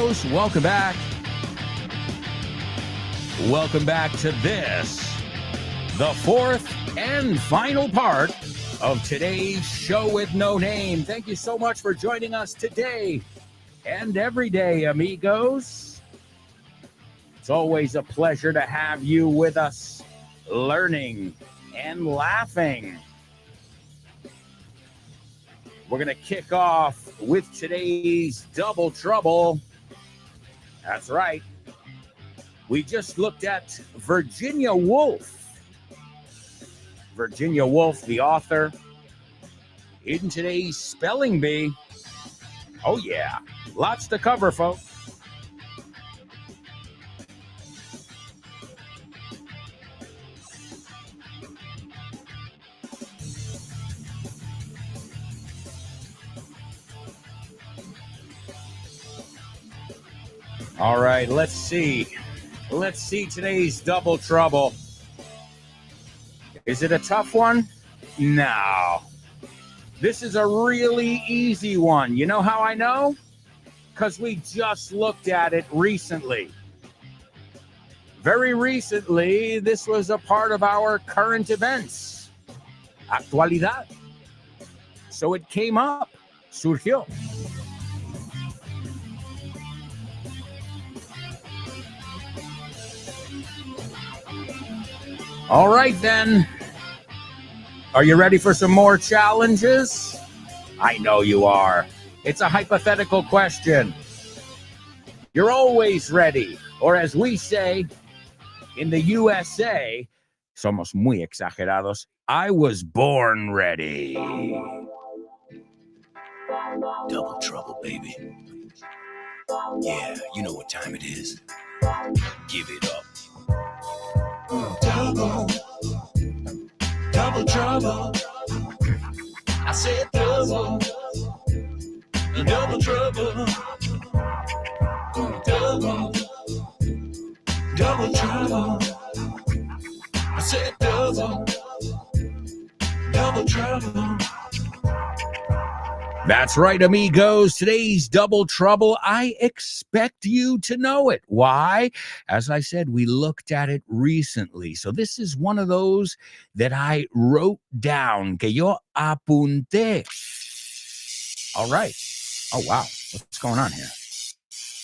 amigos. Welcome back. Welcome back to this, the fourth and final part of today's show with no name. Thank you so much for joining us today and every day, amigos. It's always a pleasure to have you with us, learning and laughing. We're going to kick off with today's Double Trouble. That's right. We just looked at Virginia Woolf. Virginia Woolf, the author, in today's Spelling Bee. Oh, yeah. Lots to cover, folks. All right, let's see. Let's see today's Double Trouble. Is it a tough one? No. This is a really easy one. You know how I know? Because we just looked at it recently. Very recently, this was a part of our current events. Actualidad. So it came up. Surgió. All right, then. Are you ready for some more challenges? I know you are. It's a hypothetical question. You're always ready. Or as we say in the USA, somos muy exagerados, I was born ready. Double trouble, baby. Yeah, you know what time it is. Give it up. Double trouble. I said double trouble. Double trouble. I said double trouble. That's right, amigos. Today's Double Trouble, I expect you to know it. Why? As I said, we looked at it recently. So this is one of those that I wrote down, que yo apunté. All right. Oh, wow. What's going on here?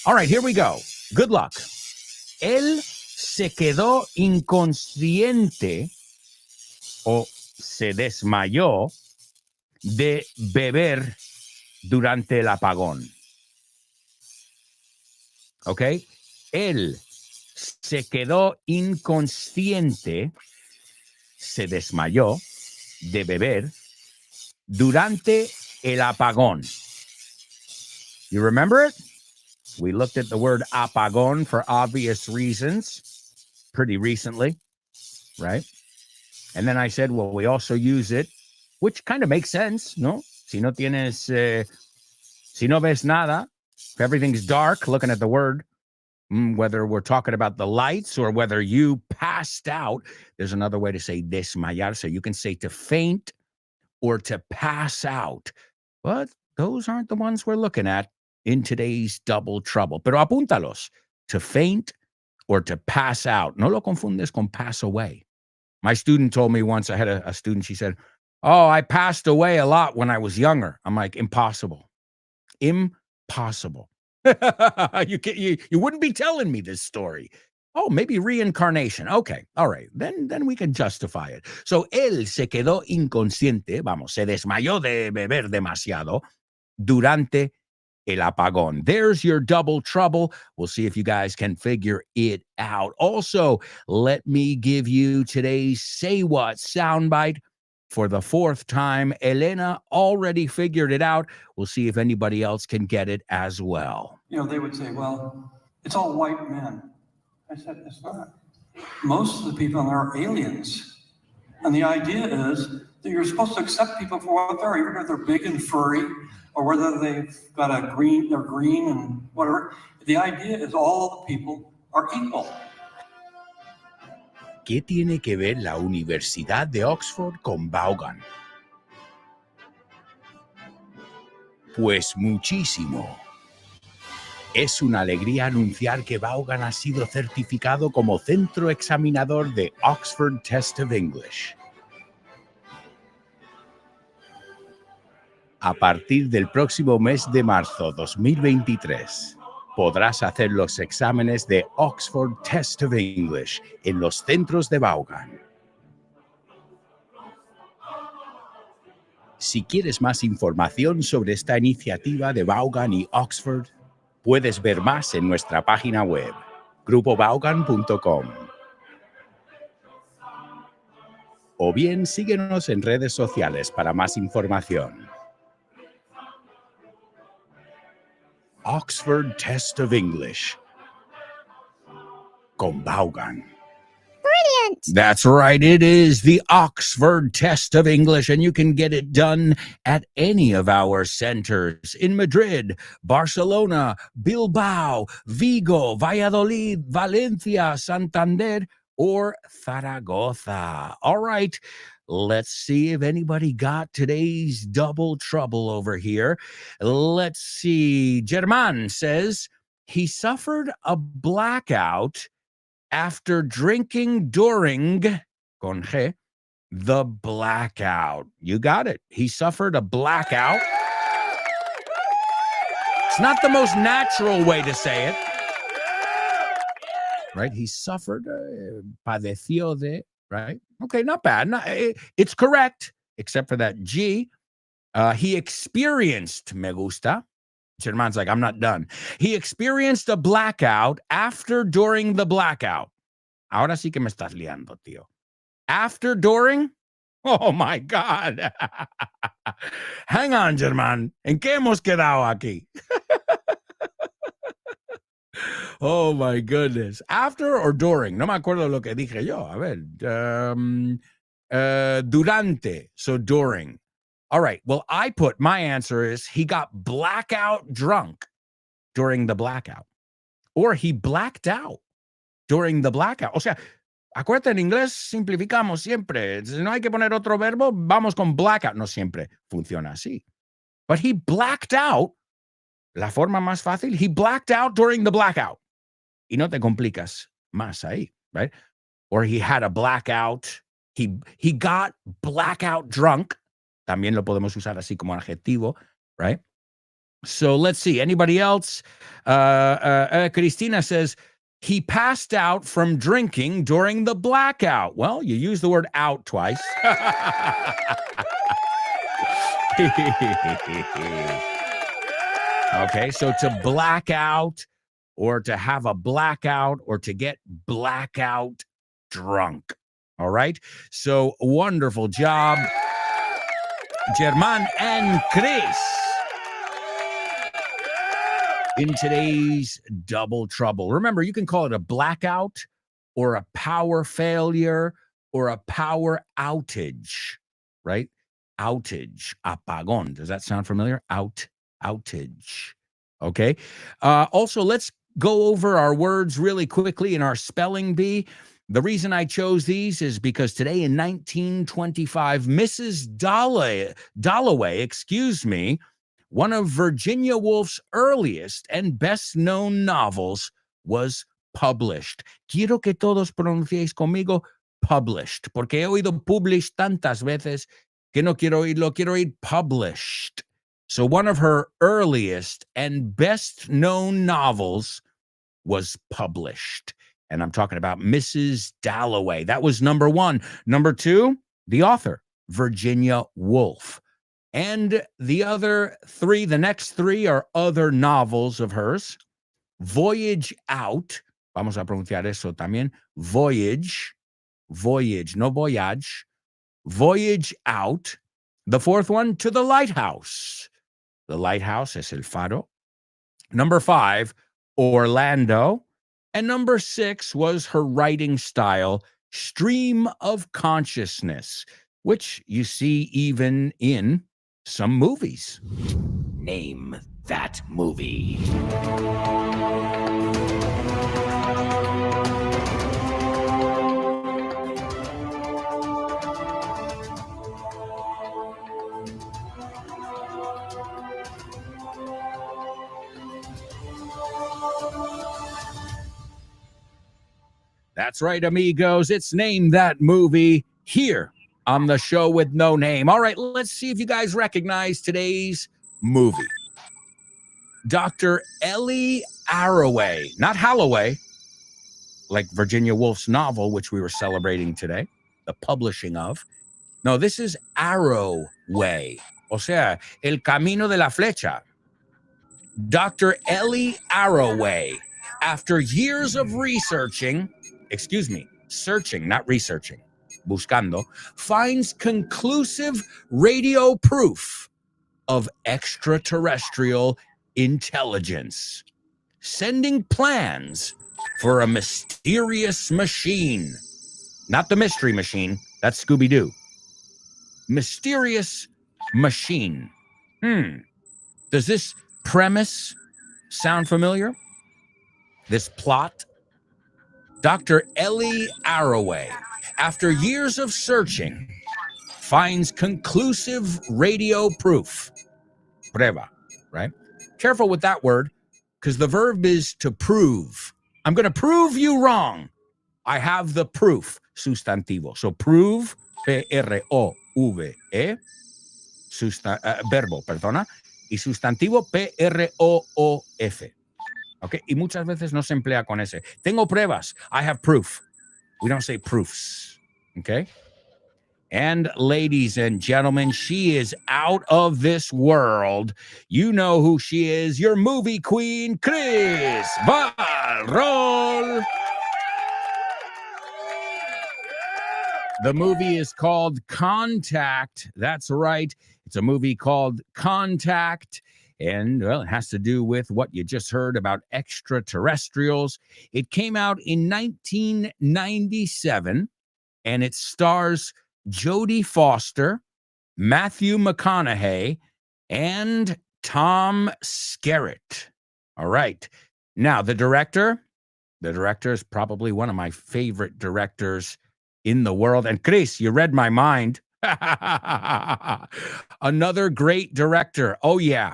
All right, here we go. Good luck. Él se quedó inconsciente o se desmayó de beber durante el apagón. ¿Ok? Él se quedó inconsciente, se desmayó de beber durante el apagón. You remember it? We looked at the word apagón for obvious reasons pretty recently, right? And then I said, well, we also use it, which kind of makes sense, ¿no? Si no ves nada, if everything's dark, looking at the word, whether we're talking about the lights or whether you passed out, there's another way to say desmayar. So you can say to faint or to pass out. But those aren't the ones we're looking at in today's Double Trouble. Pero apúntalos, to faint or to pass out. No lo confundes con pass away. My student told me once, I had a student, she said, oh, I passed away a lot when I was younger. I'm like, impossible. Impossible. You wouldn't be telling me this story. Oh, maybe reincarnation. Okay, all right. Then we can justify it. So, él se quedó inconsciente, se desmayó de beber demasiado durante el apagón. There's your Double Trouble. We'll see if you guys can figure it out. Also, let me give you today's Say What soundbite. For the fourth time, Elena already figured it out. We'll see if anybody else can get it as well. You know, they would say, well, it's all white men. I said, it's not. Most of the people are aliens. And the idea is that you're supposed to accept people for what they are, even if they're big and furry, or whether they've got they're green and whatever. The idea is all the people are equal. ¿Qué tiene que ver la Universidad de Oxford con Vaughan? Pues muchísimo. Es una alegría anunciar que Vaughan ha sido certificado como centro examinador de Oxford Test of English. A partir del próximo mes de marzo 2023, podrás hacer los exámenes de Oxford Test of English en los centros de Vaughan. Si quieres más información sobre esta iniciativa de Vaughan y Oxford, puedes ver más en nuestra página web, grupovaughan.com. O bien síguenos en redes sociales para más información. Oxford Test of English con Vaughan. Brilliant! That's right, it is the Oxford Test of English, and you can get it done at any of our centers in Madrid, Barcelona, Bilbao, Vigo, Valladolid, Valencia, Santander, or Zaragoza. All right, let's see if anybody got today's double trouble over here. Let's see. German says he suffered a blackout after drinking during, con G, the blackout. You got it. He suffered a blackout. It's not the most natural way to say it. Right? He suffered, padeció de, right? Okay, not bad. It's correct, except for that G. He experienced, me gusta. German's like, I'm not done. He experienced a blackout during the blackout. Ahora sí que me estás liando, tío. After, during? Oh, my God. Hang on, German. ¿En qué hemos quedado aquí? Oh, my goodness. After or during? No me acuerdo lo que dije yo. A ver. Durante. So during. All right. Well, my answer is he got blackout drunk during the blackout. Or he blacked out during the blackout. O sea, acuérdate, en inglés simplificamos siempre. Si no hay que poner otro verbo, vamos con blackout. No siempre funciona así. But he blacked out. La forma más fácil, he blacked out during the blackout. Y no te complicas más ahí, right? Or he had a blackout. He got blackout drunk. También lo podemos usar así como adjetivo, right? So let's see. Anybody else? Cristina says, he passed out from drinking during the blackout. Well, you use the word out twice. Okay, so to black out, or to have a blackout, or to get blackout drunk. All right? So wonderful job, German and Chris, in today's double trouble. Remember, you can call it a blackout, or a power failure, or a power outage, right? Outage, apagón. Does that sound familiar? Outage. Okay. Also, let's go over our words really quickly in our spelling bee. The reason I chose these is because today in 1925, Mrs. Dalloway, one of Virginia Woolf's earliest and best-known novels, was published. Quiero que todos pronunciéis conmigo published, porque he oído published tantas veces que no quiero oírlo, quiero oír published. So one of her earliest and best-known novels was published. And I'm talking about Mrs. Dalloway. That was number one. Number two, the author, Virginia Woolf. And the next three are other novels of hers. Voyage Out. Vamos a pronunciar eso también. Voyage, no voyage. Voyage Out. The fourth one, To the Lighthouse. The lighthouse es el faro. Number 5, Orlando. And number 6 was her writing style, Stream of Consciousness, which you see even in some movies. Name that movie. That's right, amigos. It's Name That Movie here on the show with no name. All right, let's see if you guys recognize today's movie. Dr. Ellie Arroway, not Holloway, like Virginia Woolf's novel, which we were celebrating today, the publishing of. No, this is Arrowway. O sea, El Camino de la Flecha. Dr. Ellie Arroway, after years of searching, not researching, buscando, finds conclusive radio proof of extraterrestrial intelligence, sending plans for a mysterious machine. Not the mystery machine, that's Scooby-Doo. Mysterious machine. Does this premise sound familiar? This plot? Dr. Ellie Arroway, after years of searching, finds conclusive radio proof. Prueba, right? Careful with that word, because the verb is to prove. I'm going to prove you wrong. I have the proof, sustantivo. So prove, P-R-O-V-E, verbo, perdona, y sustantivo, P-R-O-O-F. Okay, y muchas veces no se emplea con ese. Tengo pruebas. I have proof. We don't say proofs. Okay? And ladies and gentlemen, she is out of this world. You know who she is. Your movie queen, Chris Valrol. The movie is called Contact. That's right. It's a movie called Contact. And, well, it has to do with what you just heard about extraterrestrials. It came out in 1997, and it stars Jodie Foster, Matthew McConaughey, and Tom Skerritt. All right. Now, the director is probably one of my favorite directors in the world. And Chris, you read my mind. Another great director. Oh, yeah.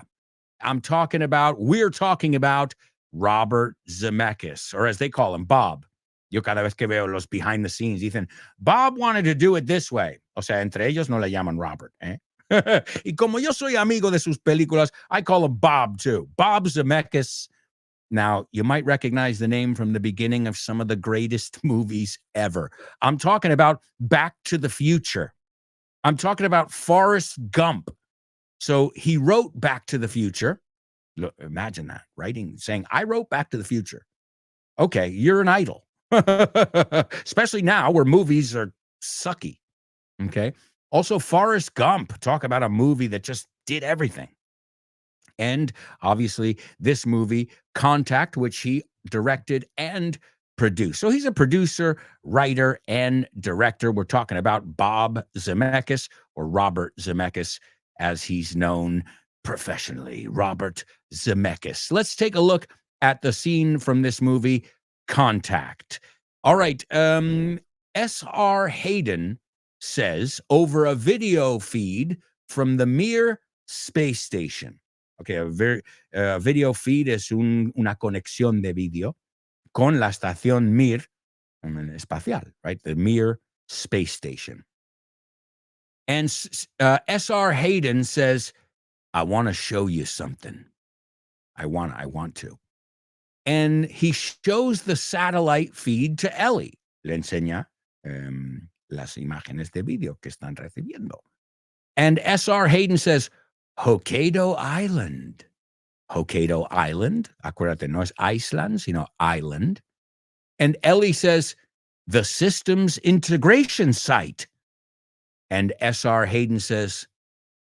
We're talking about Robert Zemeckis, or as they call him, Bob. Yo cada vez que veo los behind the scenes, dicen, Bob wanted to do it this way. O sea, entre ellos no le llaman Robert, ¿eh? Y como yo soy amigo de sus películas, I call him Bob too. Bob Zemeckis. Now, you might recognize the name from the beginning of some of the greatest movies ever. I'm talking about Back to the Future. I'm talking about Forrest Gump. So he wrote Back to the Future. Look, imagine that, saying, I wrote Back to the Future. Okay, you're an idol. Especially now where movies are sucky. Okay. Also, Forrest Gump, talk about a movie that just did everything. And obviously, this movie, Contact, which he directed and produced. So he's a producer, writer, and director. We're talking about Bob Zemeckis, or Robert Zemeckis, as he's known professionally, Robert Zemeckis. Let's take a look at the scene from this movie, Contact. All right. S.R. Hayden says over a video feed from the Mir space station. Okay, a video feed es una conexión de video con la estación Mir espacial, right? The Mir space station. And S.R. Hayden says, I want to show you something. I want to. And he shows the satellite feed to Ellie. Le enseña las imágenes de video que están recibiendo. And S.R. Hayden says, Hokkaido Island. Hokkaido Island. Acuérdate, no es Iceland, sino island. And Ellie says, the systems integration site. And S.R. Hayden says,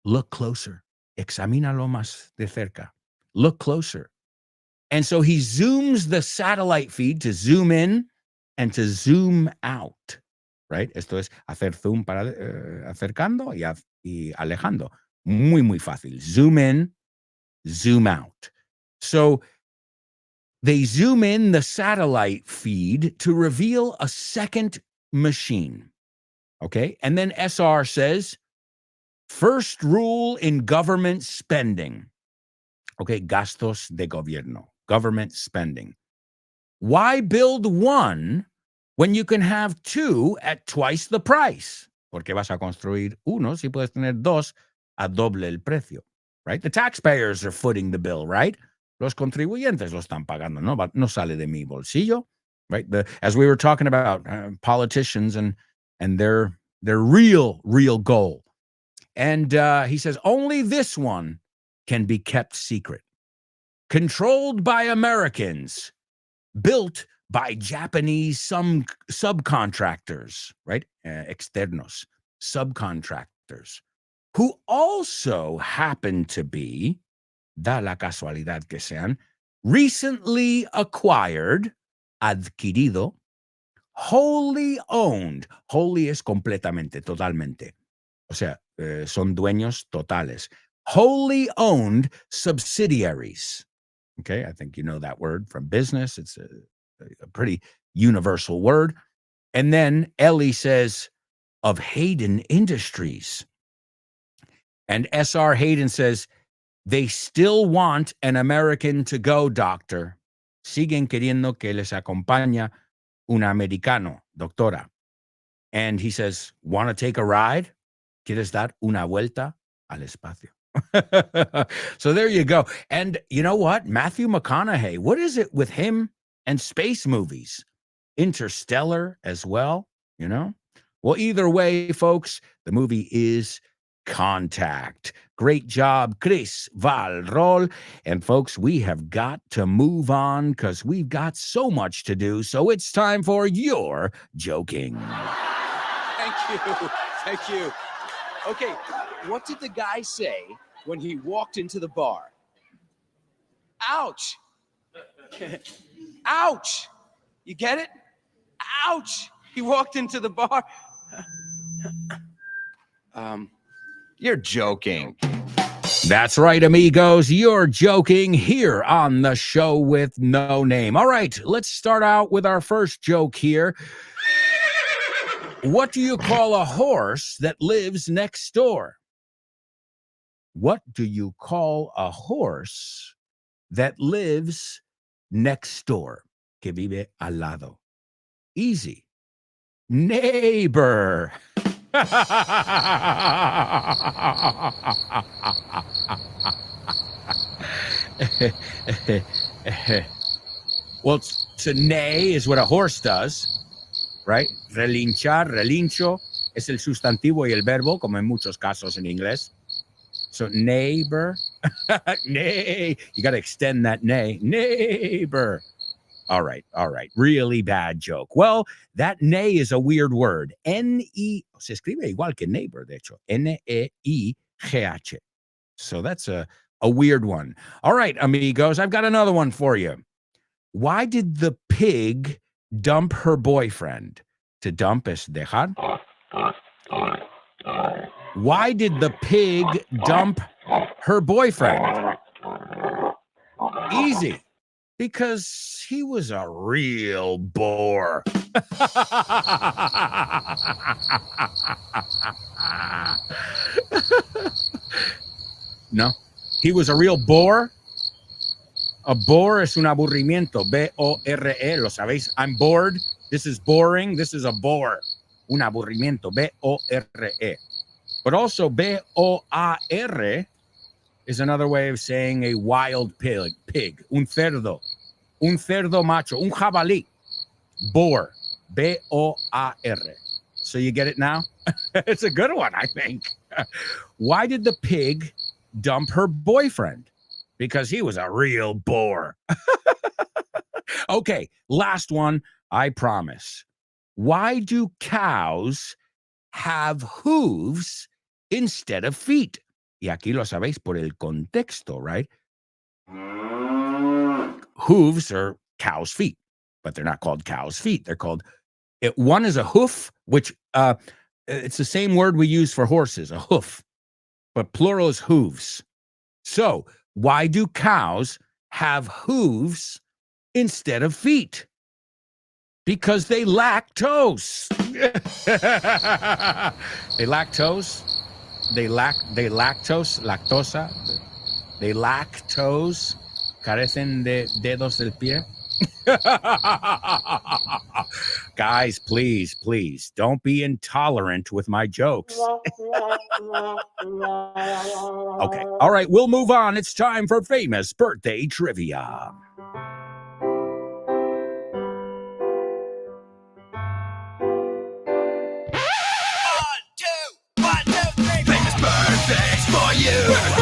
look closer. Examínalo más de cerca. Look closer. And so he zooms the satellite feed to zoom in and to zoom out, right? Esto es hacer zoom para acercando y alejando. Muy, muy fácil. Zoom in, zoom out. So they zoom in the satellite feed to reveal a second machine. Okay. And then SR says, first rule in government spending. Okay. Gastos de gobierno, government spending. Why build one when you can have two at twice the price? ¿Por qué vas a construir uno si puedes tener dos a doble el precio? Right? The taxpayers are footing the bill, right? Los contribuyentes lo están pagando, no sale de mi bolsillo, right? As we were talking about politicians and their real goal. And he says, only this one can be kept secret. Controlled by Americans, built by Japanese subcontractors, right? Externos, subcontractors, who also happen to be, da la casualidad que sean, recently acquired, adquirido, wholly owned. Wholly es completamente, totalmente. O sea, son dueños totales. Wholly owned subsidiaries. Okay, I think you know that word from business. It's a pretty universal word. And then Ellie says, of Hayden Industries. And S.R. Hayden says, they still want an American to go, doctor. Siguen queriendo que les acompaña un americano, doctora. And he says, want to take a ride? ¿Quieres dar una vuelta al espacio? So there you go. And you know what? Matthew McConaughey, what is it with him and space movies? Interstellar as well, you know? Well, either way, folks, the movie is Contact. Great job, Chris Valrol. And folks, we have got to move on because we've got so much to do. So it's time for your joking. Thank you. Thank you. Okay, what did the guy say when he walked into the bar? Ouch. Ouch. You get it? Ouch. He walked into the bar. You're joking. That's right, amigos. You're joking here on the show with no name. All right, let's start out with our first joke here. What do you call a horse that lives next door? What do you call a horse that lives next door? Que vive al lado. Easy. Neighbor. Well, to neigh is what a horse does, right? Relinchar, relincho, es el sustantivo y el verbo, como en muchos casos en inglés. So neighbor, neigh, you got to extend that neigh, neighbor. All right. Really bad joke. Well, that neigh is a weird word. N-E, se escribe igual que neighbor, de hecho. N-E-I-G-H. So that's a weird one. All right, amigos, I've got another one for you. Why did the pig dump her boyfriend? To dump es dejar. Why did the pig dump her boyfriend? Easy. Because he was a real bore. No, he was a real bore. A bore es un aburrimiento. B-O-R-E, lo sabéis. I'm bored. This is boring. This is a bore. Un aburrimiento. B-O-R-E. But also B-O-A-R is another way of saying a wild pig. Un cerdo macho, un jabalí. Boar, B-O-A-R. So you get it now? It's a good one, I think. Why did the pig dump her boyfriend? Because he was a real bore. Okay, last one, I promise. Why do cows have hooves instead of feet? Y aquí lo sabéis por el contexto, right? Hooves are cow's feet, but they're not called cow's feet. They're called, one is a hoof, which it's the same word we use for horses, a hoof, but plural is hooves. So why do cows have hooves instead of feet? Because they lack toes. They lack toes. They lactosa. They lack toes. Carecen de dedos del pie. Guys, please, please don't be intolerant with my jokes. Okay. All right. We'll move on. It's time for famous birthday trivia. Famous birthdays for you.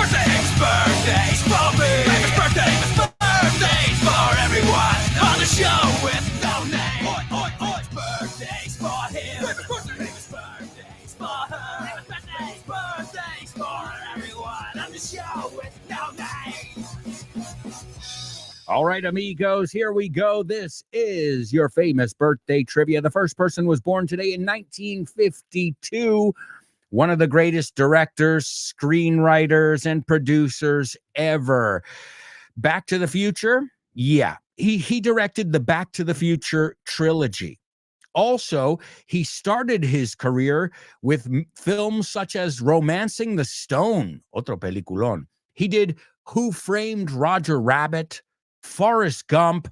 Famous birthdays for me. Famous birthdays for everyone on the show with no name. Birthdays for him. Famous birthdays for her. Famous birthdays for everyone on the show with no name. All right, amigos, here we go. This is your famous birthday trivia. The first person was born today in 1952. One of the greatest directors, screenwriters, and producers ever. Back to the Future? Yeah, he directed the Back to the Future trilogy. Also, he started his career with films such as Romancing the Stone, otro peliculón. He did Who Framed Roger Rabbit, Forrest Gump,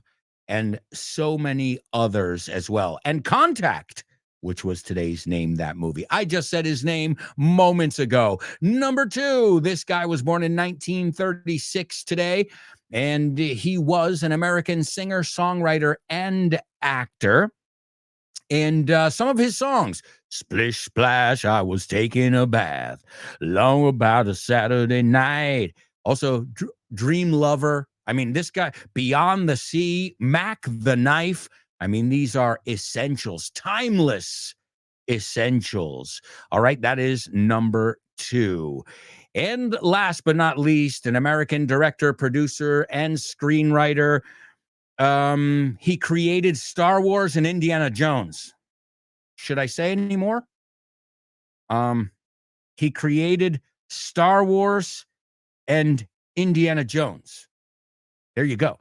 and so many others as well. And Contact, which was today's Name That Movie. I just said his name moments ago. Number 2, this guy was born in 1936 today, and he was an American singer, songwriter, and actor. And some of his songs, Splish Splash, I Was Taking a Bath, Long About a Saturday Night. Also, Dream Lover. I mean, this guy, Beyond the Sea, Mac the Knife. I mean, these are essentials, timeless essentials. All right, that is number 2. And last but not least, an American director, producer, and screenwriter. He created Star Wars and Indiana Jones. Should I say any more? He created Star Wars and Indiana Jones. There you go.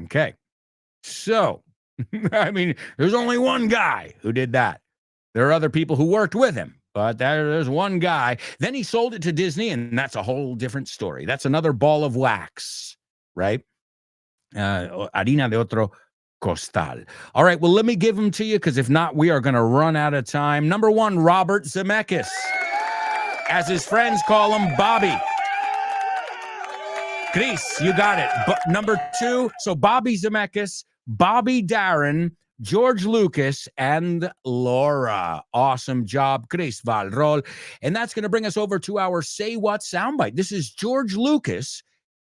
Okay. So, I mean, there's only one guy who did that. There are other people who worked with him, but there's one guy. Then he sold it to Disney, and that's a whole different story. That's another ball of wax, right? Harina de otro costal. All right, well, let me give them to you, because if not, we are going to run out of time. Number 1, Robert Zemeckis. As his friends call him, Bobby. Chris, you got it. But number 2, so Bobby Zemeckis, Bobby Darin, George Lucas, and Laura. Awesome job, Chris Valrol. And that's going to bring us over to our Say What soundbite. This is George Lucas,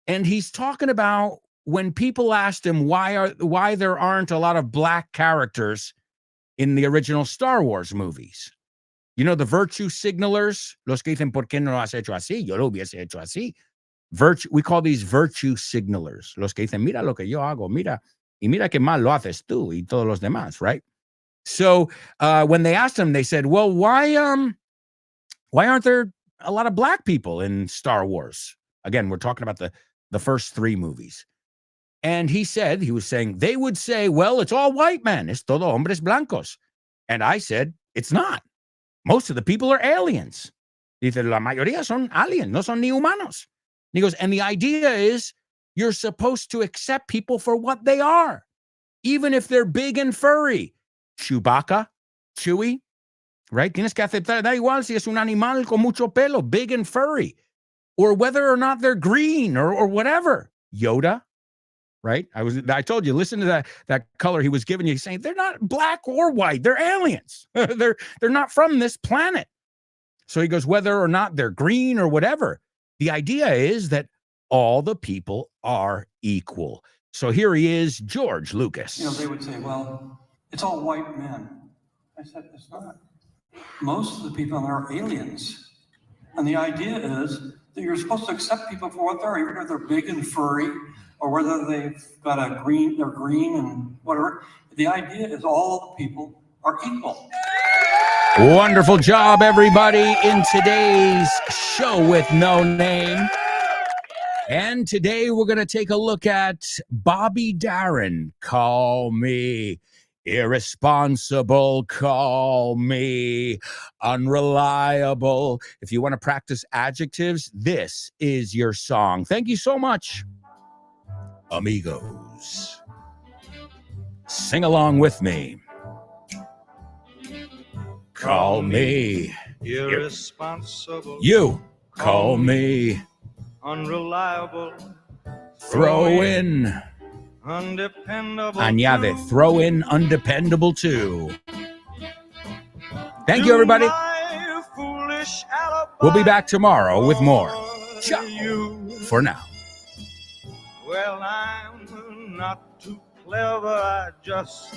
and he's talking about when people asked him why there aren't a lot of black characters in the original Star Wars movies. You know, the virtue signalers, los que dicen, ¿por qué no lo has hecho así? Yo lo hubiese hecho así. We call these virtue signalers. Los que dicen, mira lo que yo hago, mira, y mira que mal lo haces tú y todos los demás, right? So when they asked him, they said, well, why aren't there a lot of black people in Star Wars? Again, we're talking about the first 3 movies. And he was saying, they would say, well, it's all white men. Es todo hombres blancos. And I said, it's not. Most of the people are aliens. Dice, la mayoría son aliens, no son ni humanos. And he goes, and the idea is you're supposed to accept people for what they are, even if they're big and furry. Chewbacca, Chewie, right? Tienes que aceptar, da igual si es un animal con mucho pelo, big and furry, or whether or not they're green or whatever. Yoda, right? I told you, listen to that color he was giving you. He's saying they're not black or white, they're aliens. they're not from this planet. So he goes, whether or not they're green or whatever, the idea is that all the people are equal. So here he is, George Lucas. You know, they would say, well, it's all white men. I said, it's not. Most of the people are aliens. And the idea is that you're supposed to accept people for what they are, even if they're big and furry, or whether they've got they're green and whatever. The idea is all the people are equal. Wonderful job, everybody, in today's show with no name. And today we're going to take a look at Bobby Darin. Call me irresponsible, call me unreliable. If you want to practice adjectives, this is your song. Thank you so much, amigos. Sing along with me. call me. irresponsible. You call me. Unreliable. Throw in. Undependable. Añade, too. throw in undependable too. Thank you, everybody. My foolish alibi We'll be back tomorrow with more. for Ciao. you. For now. Well, I'm not too clever. I just